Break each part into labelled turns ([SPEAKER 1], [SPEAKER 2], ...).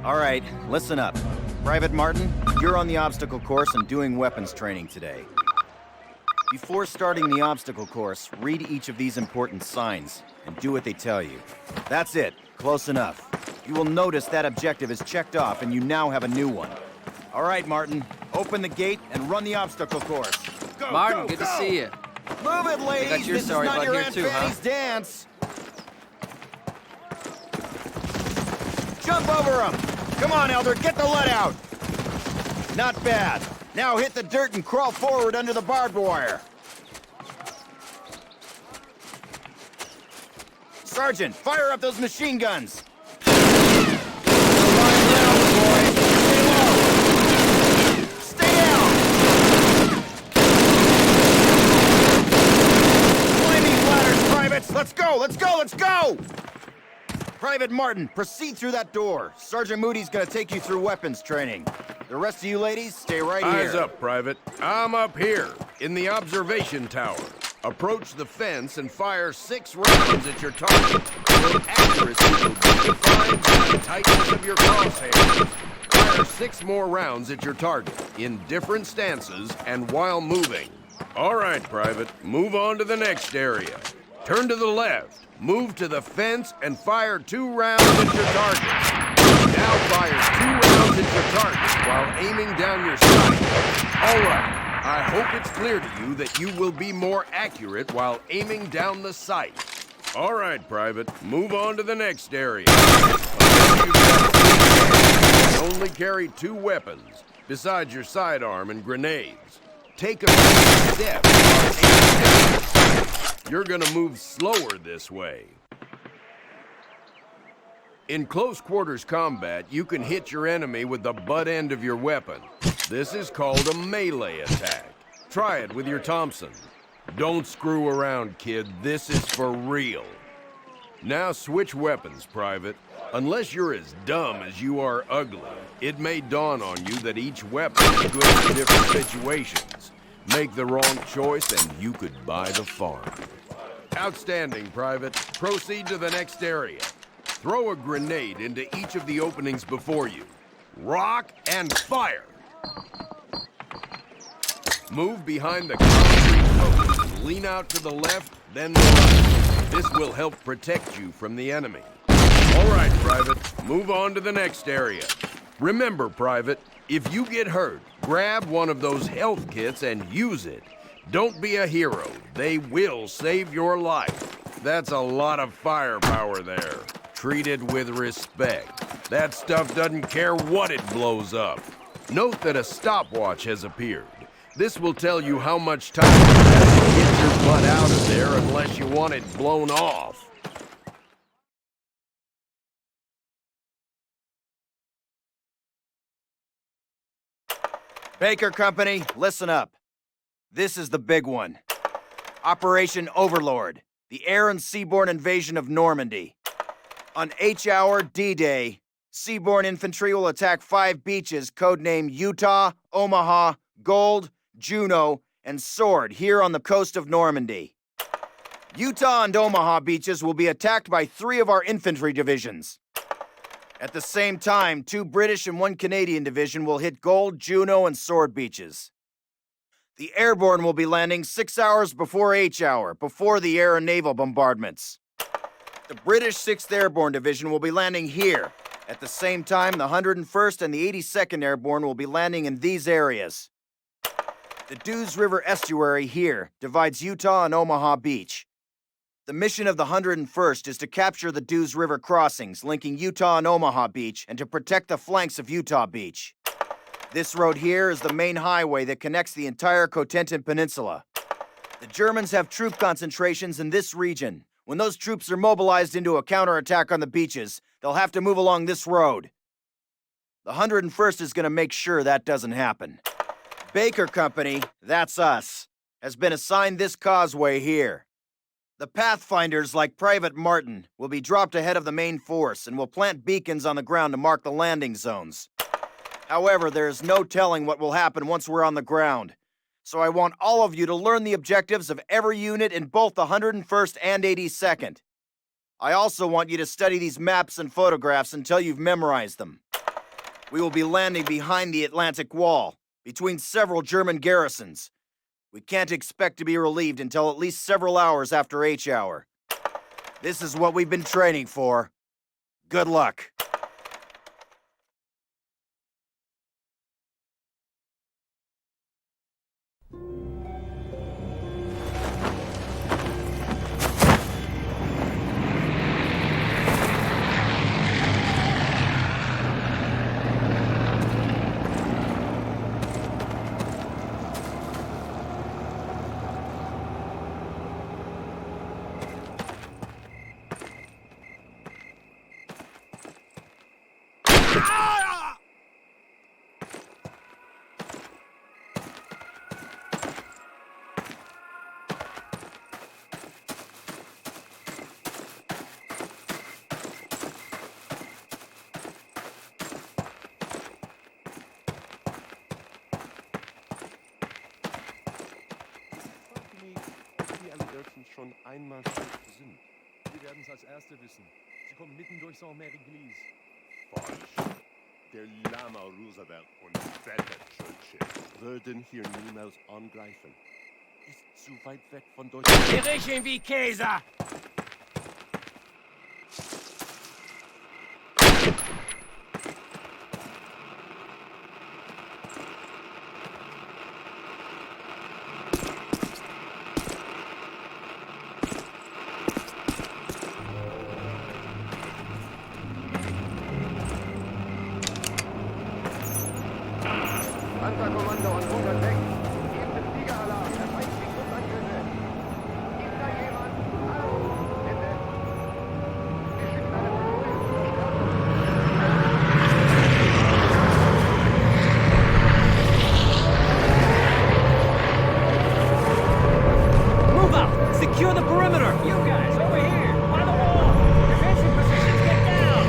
[SPEAKER 1] All right, listen up. Private Martin, you're on the obstacle course and doing weapons training today. Before starting the obstacle course, read each of these important signs and do what they tell you. That's it. Close enough. You will notice that objective is checked off and you now have a new one. All right, Martin. Open the gate and run the obstacle course. Go,
[SPEAKER 2] Martin,
[SPEAKER 1] go,
[SPEAKER 2] good
[SPEAKER 1] go.
[SPEAKER 2] to see you.
[SPEAKER 1] Move it, ladies!
[SPEAKER 2] Got your
[SPEAKER 1] This
[SPEAKER 2] story
[SPEAKER 1] is not
[SPEAKER 2] about
[SPEAKER 1] your
[SPEAKER 2] here
[SPEAKER 1] Aunt
[SPEAKER 2] too, huh?
[SPEAKER 1] Fanny's dance! Jump over him! Come on, Elder, get the lead out! Not bad. Now hit the dirt and crawl forward under the barbed wire. Sergeant, fire up those machine guns! Stay down! Climb these ladders, privates! Let's go, let's go, let's go! Private Martin, proceed through that door. Sergeant Moody's gonna take you through weapons training. The rest of you ladies, stay right here.
[SPEAKER 3] Eyes up, Private. I'm up here, in the observation tower. Approach the fence and fire 6 rounds at your target. Your accuracy will be defined by the tightness of your crosshairs. Fire 6 more rounds at your target, in different stances and while moving. All right, Private, move on to the next area. Turn to the left, move to the fence, and fire 2 rounds at your target. Now fire 2 rounds at your target while aiming down your sight. All right. I hope it's clear to you that you will be more accurate while aiming down the sight. All right, Private, move on to the next area. Only carry 2 weapons, besides your sidearm and grenades. Take a few steps while aiming down the sight. You're gonna move slower this way. In close quarters combat, you can hit your enemy with the butt end of your weapon. This is called a melee attack. Try it with your Thompson. Don't screw around, kid. This is for real. Now switch weapons, Private. Unless you're as dumb as you are ugly, it may dawn on you that each weapon is good for different situations. Make the wrong choice and you could buy the farm. Outstanding, Private. Proceed to the next area. Throw a grenade into each of the openings before you. Rock and fire! Move behind the concrete post and lean out to the left, then the right. This will help protect you from the enemy. All right, Private, move on to the next area. Remember, Private, if you get hurt, grab one of those health kits and use it. Don't be a hero. They will save your life. That's a lot of firepower there. Treat it with respect. That stuff doesn't care what it blows up. Note that a stopwatch has appeared. This will tell you how much time you have to get your butt out of there unless you want it blown off.
[SPEAKER 1] Baker Company, listen up. This is the big one. Operation Overlord, the air and seaborne invasion of Normandy. On H-Hour D-Day, seaborne infantry will attack 5 beaches codenamed Utah, Omaha, Gold, Juno, and Sword here on the coast of Normandy. Utah and Omaha beaches will be attacked by 3 of our infantry divisions. At the same time, 2 British and 1 Canadian division will hit Gold, Juno, and Sword beaches. The airborne will be landing 6 hours before H-Hour, before the air and naval bombardments. The British 6th Airborne Division will be landing here. At the same time, the 101st and the 82nd Airborne will be landing in these areas. The Dews River Estuary here divides Utah and Omaha Beach. The mission of the 101st is to capture the Dews River crossings linking Utah and Omaha Beach and to protect the flanks of Utah Beach. This road here is the main highway that connects the entire Cotentin Peninsula. The Germans have troop concentrations in this region. When those troops are mobilized into a counterattack on the beaches, they'll have to move along this road. The 101st is going to make sure that doesn't happen. Baker Company, that's us, has been assigned this causeway here. The Pathfinders, like Private Martin, will be dropped ahead of the main force and will plant beacons on the ground to mark the landing zones. However, there is no telling what will happen once we're on the ground. So I want all of you to learn the objectives of every unit in both the 101st and 82nd. I also want you to study these maps and photographs until you've memorized them. We will be landing behind the Atlantic Wall, between several German garrisons. We can't expect to be relieved until at least several hours after H-hour. This is what we've been training for. Good luck.
[SPEAKER 2] Schon einmal sind. Wir werden es als Erste wissen. Sie kommen mitten durch zamaNaw.
[SPEAKER 4] Falsch. Der Lama Roosevelt und Better Churchill würden hier niemals angreifen. Ist zu weit weg von Deutschland.
[SPEAKER 5] Wir riechen wie Käse!
[SPEAKER 2] Panzerkommando und 106. Geben den Fliegeralarm. Der Feind fliegt Luftangriffe. Ist da jemand? Hallo? Bitte? Wir schicken eine Patrouille zur Verstärkung.
[SPEAKER 5] Move out! Secure the perimeter! You guys, over here! By the wall! Defensive positions, get down!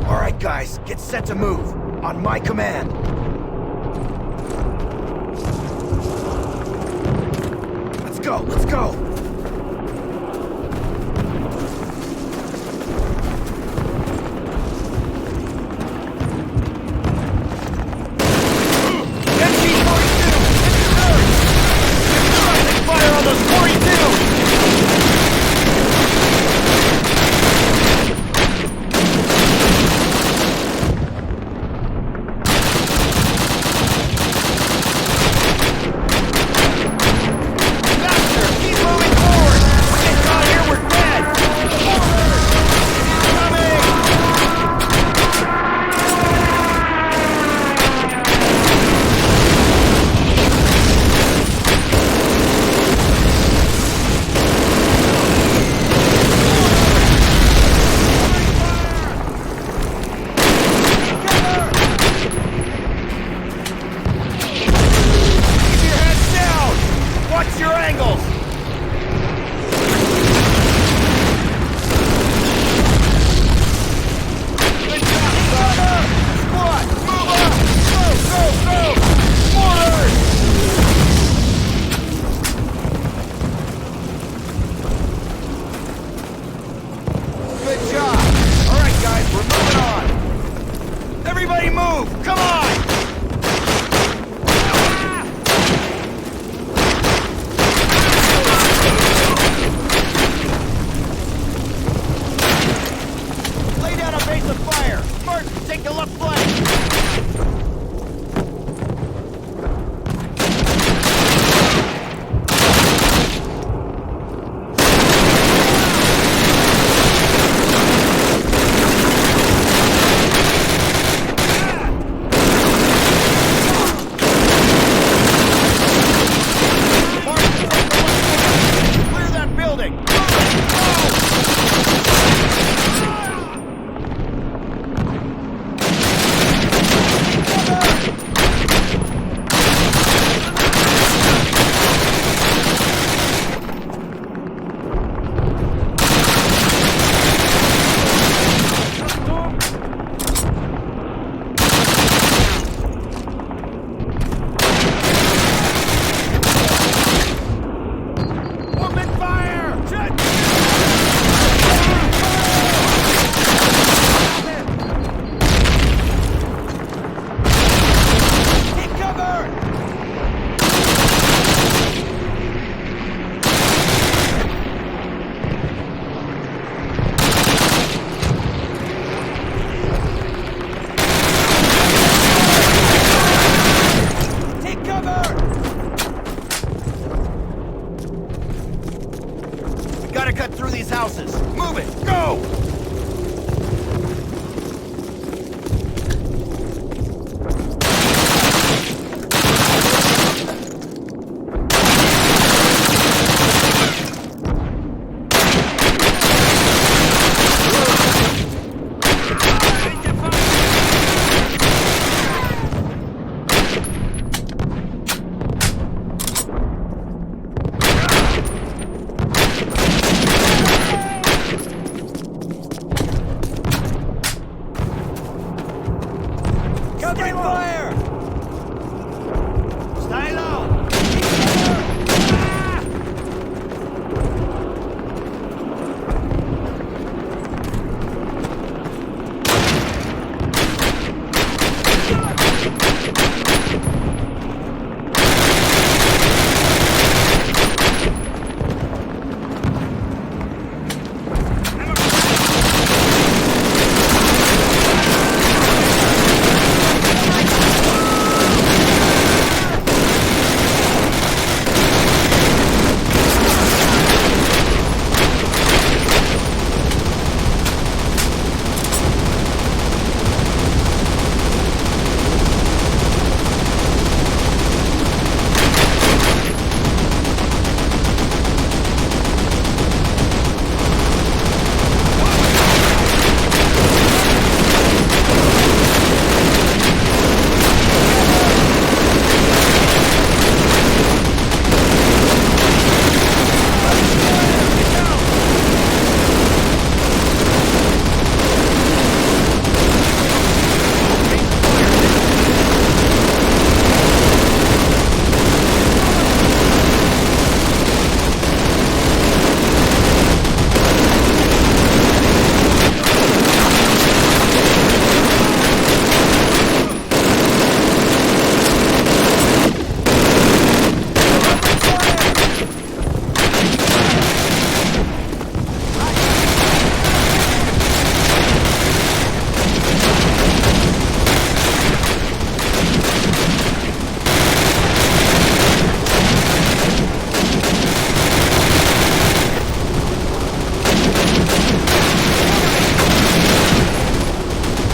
[SPEAKER 1] All right, guys, get set to move. On my command. Let's go, let's go! Enemy's on fire! Martin, take the left flank! Clear that building! Open fire! Take cover! Take cover! We gotta cut through these houses. Move it! Go! Covering fire! Stay low!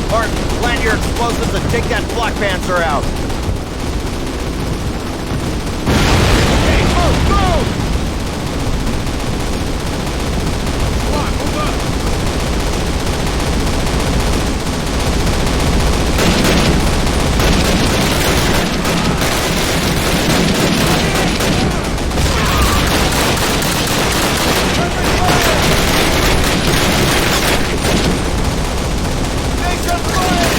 [SPEAKER 1] Martin, plant your explosives and take that flak panzer out. Okay, move, move!
[SPEAKER 3] Come on, move up!
[SPEAKER 1] Nation fire!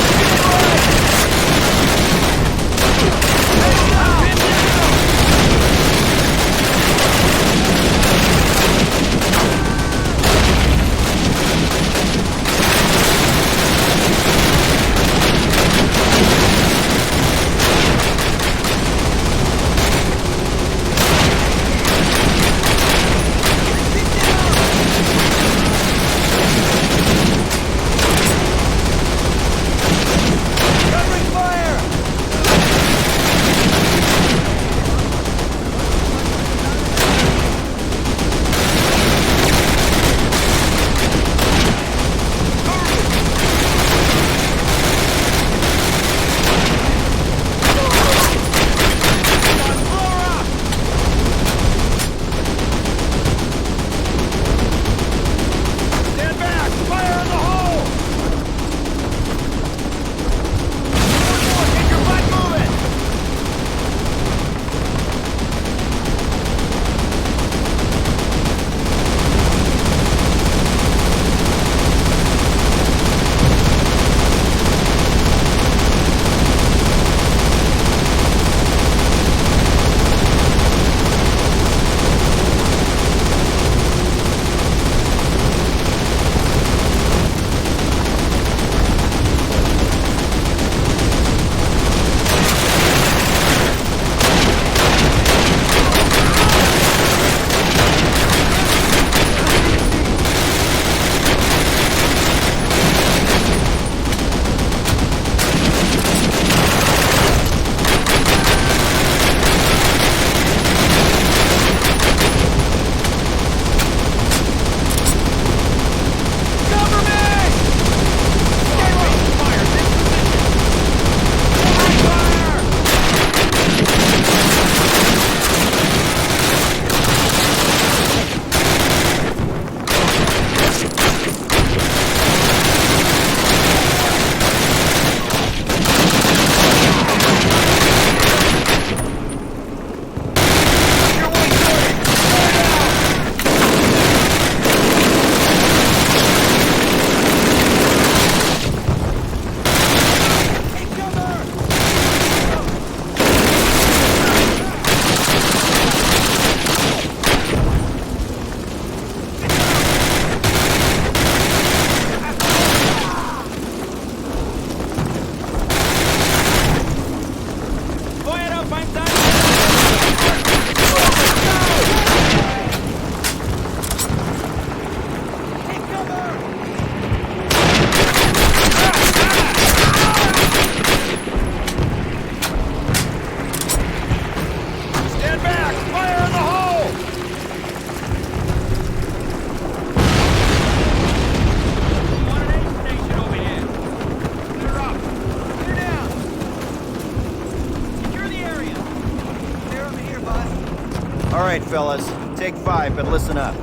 [SPEAKER 1] right, fellas. Take 5, but listen up.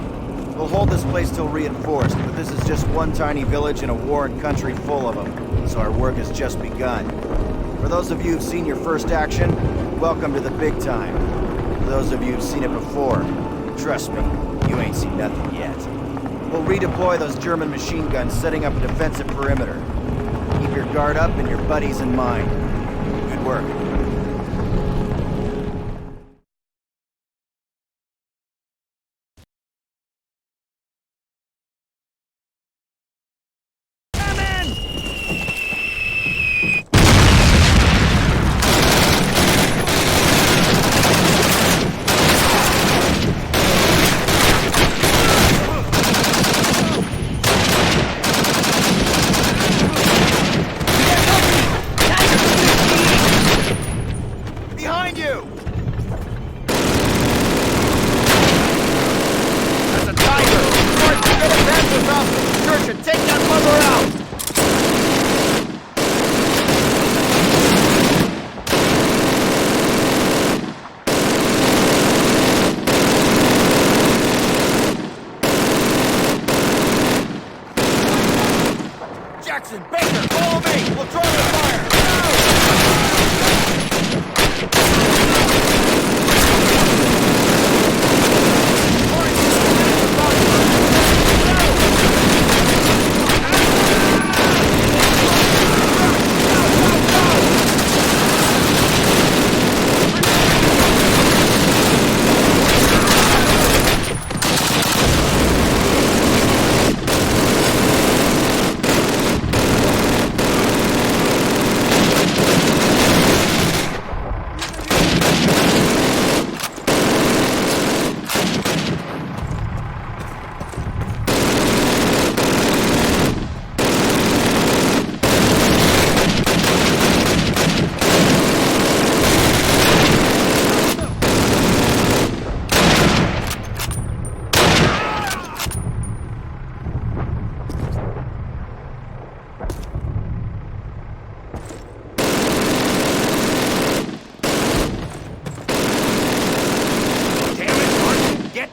[SPEAKER 1] We'll hold this place till reinforced, but this is just one tiny village in a warring country full of them, so our work has just begun. For those of you who've seen your first action, welcome to the big time. For those of you who've seen it before, trust me, you ain't seen nothing yet. We'll redeploy those German machine guns, setting up a defensive perimeter. Keep your guard up and your buddies in mind. Good work. Behind you! That's a tiger! George, get advances off the church and take that mother out! Jackson, Baker, follow me! We'll draw the fire!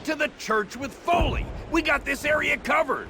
[SPEAKER 3] To the church with Foley. We got this area covered.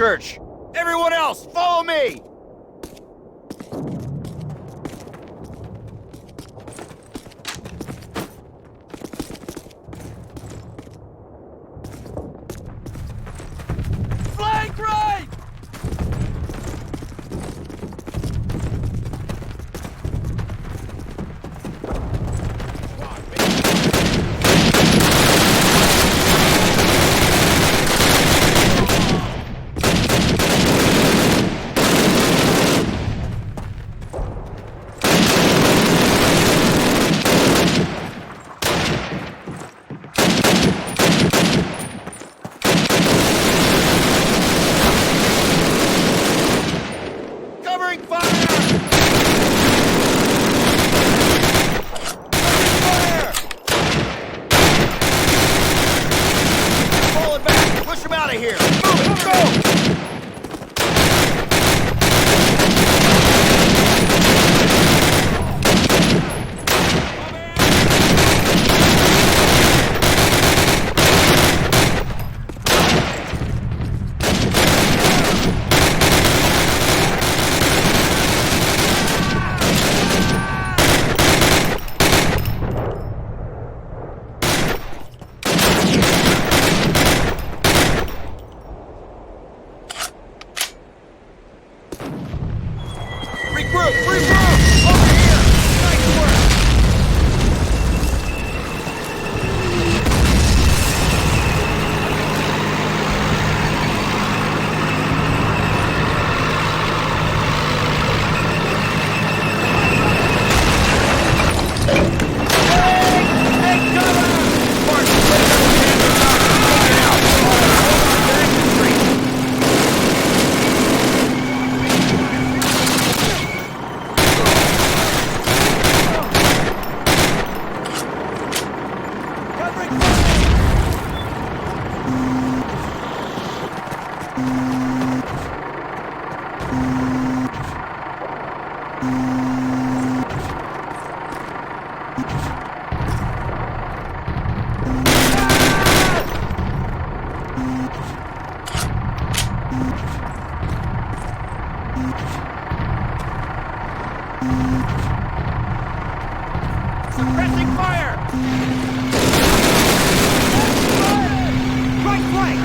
[SPEAKER 1] search. Everyone else, follow me! Flank right! Covering fire! Covering fire! Falling back! Push him out of here! Move it! Go! Regroup! Regroup! Over here! Nice work! Hey, cover! Mark, put it on the Look out! Infantry! Covering fire! Suppressing fire! Right flank!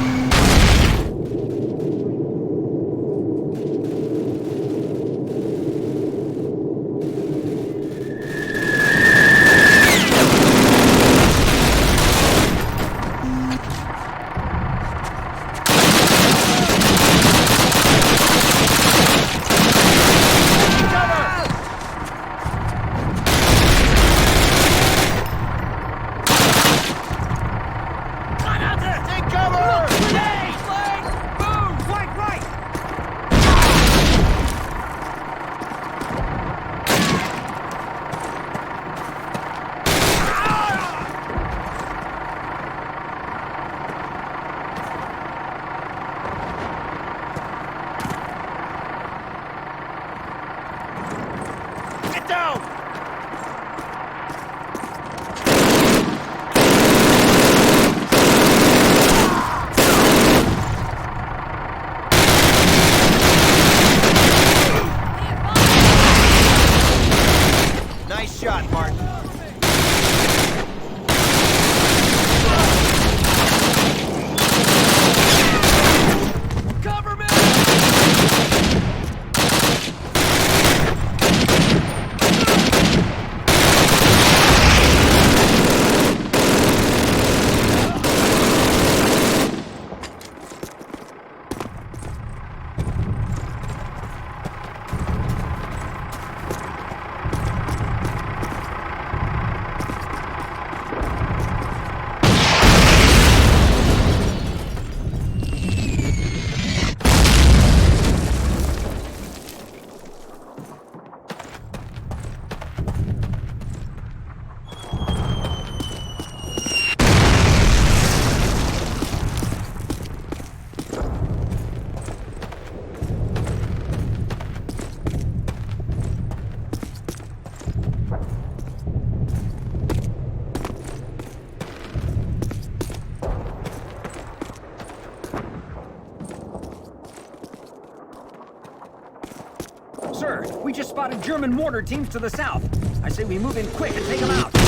[SPEAKER 5] just spotted German mortar teams to the south. I say we move in quick and take them out.
[SPEAKER 1] Okay,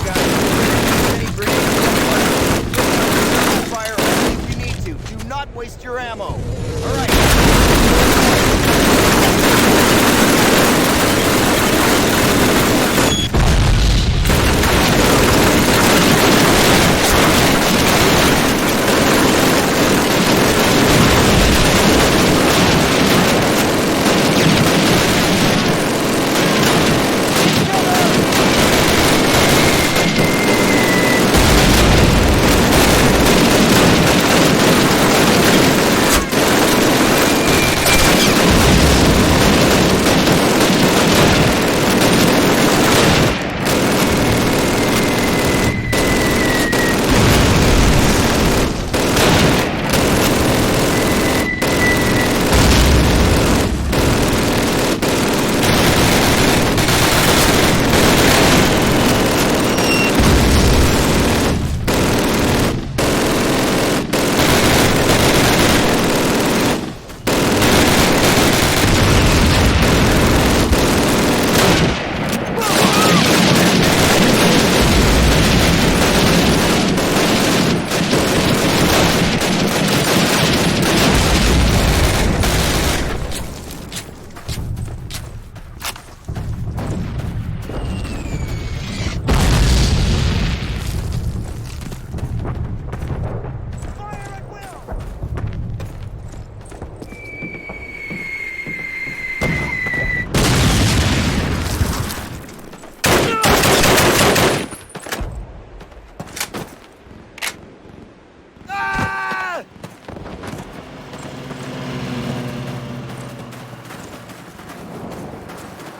[SPEAKER 1] guys. Any grenades? Fire only if you need to. Do not waste your ammo. All right.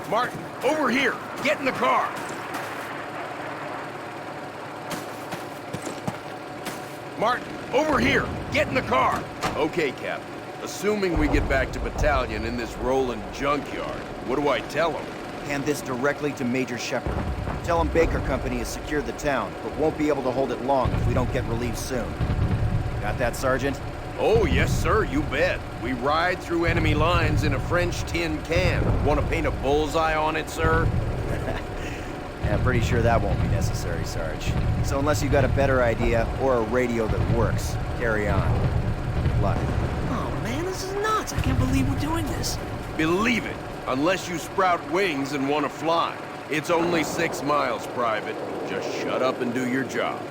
[SPEAKER 3] Martin, over here! Get in the car! Martin, over here! Get in the car! Okay, Captain. Assuming we get back to battalion in this rolling junkyard, what do I tell him?
[SPEAKER 1] Hand this directly to Major Shepard. Tell him Baker Company has secured the town, but won't be able to hold it long if we don't get relief soon. Got that, Sergeant?
[SPEAKER 3] Oh, yes, sir, you bet. We ride through enemy lines in a French tin can. Want to paint a bullseye on it, sir?
[SPEAKER 1] Yeah, pretty sure that won't be necessary, Sarge. So unless you got a better idea or a radio that works, carry on. Good luck.
[SPEAKER 6] Oh man, this is nuts. I can't believe we're doing this.
[SPEAKER 3] Believe it, unless you sprout wings and want to fly. It's only 6 miles, Private. Just shut up and do your job.